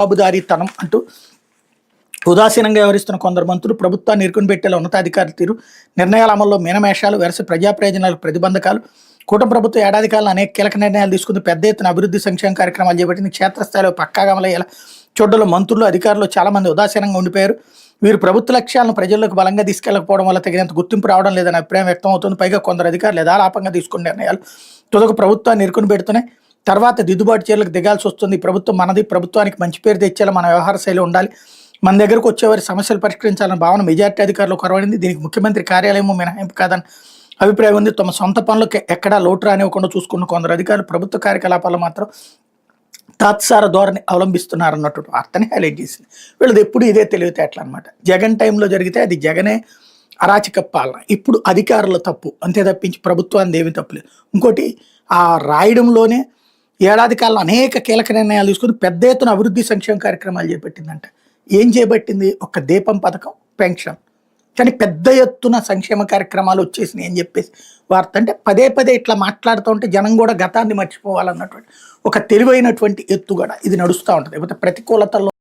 జవాబుదారీతనం అంటూ ఉదాసీనంగా వ్యవహరిస్తున్న కొందరు మంత్రులు ప్రభుత్వాన్ని ఇరుకుని పెట్టేలా ఉన్నతాధికారుల తీరు, నిర్ణయాల అమల్లో మీనమేషాలు, వెరసి ప్రజా ప్రయోజనాలకు ప్రతిబంధకాలు. కూటమి ప్రభుత్వం ఏడాది కాలంలో అనేక కీలక నిర్ణయాలు తీసుకుంది. పెద్ద ఎత్తున అభివృద్ధి సంక్షేమ కార్యక్రమాలు చేపట్టింది. క్షేత్రస్థాయిలో పక్కాగా అమలయ్యేలా చూడడంలో మంత్రులు, అధికారులు చాలా మంది ఉదాసీనంగా ఉండిపోయారు. వీరు ప్రభుత్వ లక్ష్యాలను ప్రజల్లోకి బలంగా తీసుకెళ్లకపోవడం వల్ల తగినంత గుర్తింపు రావడం లేదని అభిప్రాయం వ్యక్తం అవుతుంది. పైగా కొందరు అధికారులు యథాలాపంగా తీసుకునే నిర్ణయాలు తుదకు ప్రభుత్వాన్ని ఇరుకుని పెడుతున్నాయి. తర్వాత దిద్దుబాటు చర్యలకు దిగాల్సి వస్తుంది. ప్రభుత్వం మనది, ప్రభుత్వానికి మంచి పేరు తెచ్చేలా మన వ్యవహార శైలి ఉండాలి. మన దగ్గరకు వచ్చేవారి సమస్యలు పరిష్కరించాలన్న భావన మెజార్టీ అధికారులు కొరవడింది. దీనికి ముఖ్యమంత్రి కార్యాలయం మినహాయింపు కాదని అభిప్రాయం ఉంది. తమ సొంత పనులకు ఎక్కడా లోటు రానివ్వకుండా చూసుకున్న కొందరు అధికారులు ప్రభుత్వ కార్యకలాపాలు మాత్రం తాత్సార ధోరణి అవలంబిస్తున్నారన్నట్టు వార్తని హైలైట్ చేసింది. వీళ్ళది ఎప్పుడు ఇదే తెలివితేటలు అనమాట. జగన్ టైంలో జరిగితే అది జగనే అరాచక పాలన, ఇప్పుడు అధికారుల తప్పు అంతే తప్పించి ప్రభుత్వాన్ని ఏమీ తప్పులేదు. ఇంకోటి ఆ రాయడంలోనే ఏడాది కాలంలో అనేక కీలక నిర్ణయాలు తీసుకుని పెద్ద ఎత్తున అభివృద్ధి సంక్షేమ కార్యక్రమాలు చేపట్టిందంట. ఏం చేపట్టింది? ఒక దీపం పథకం, పెన్షన్, కానీ పెద్ద ఎత్తున సంక్షేమ కార్యక్రమాలు వచ్చేసినాయి అని చెప్పేసి వార్త. అంటే పదే పదే ఇట్లా మాట్లాడుతూ ఉంటే జనం కూడా గతాన్ని మర్చిపోవాలన్నటువంటి ఒక తెలివైనటువంటి ఎత్తుగడ ఇది నడుస్తూ ఉంటుంది. లేకపోతే ప్రతికూలతల్లో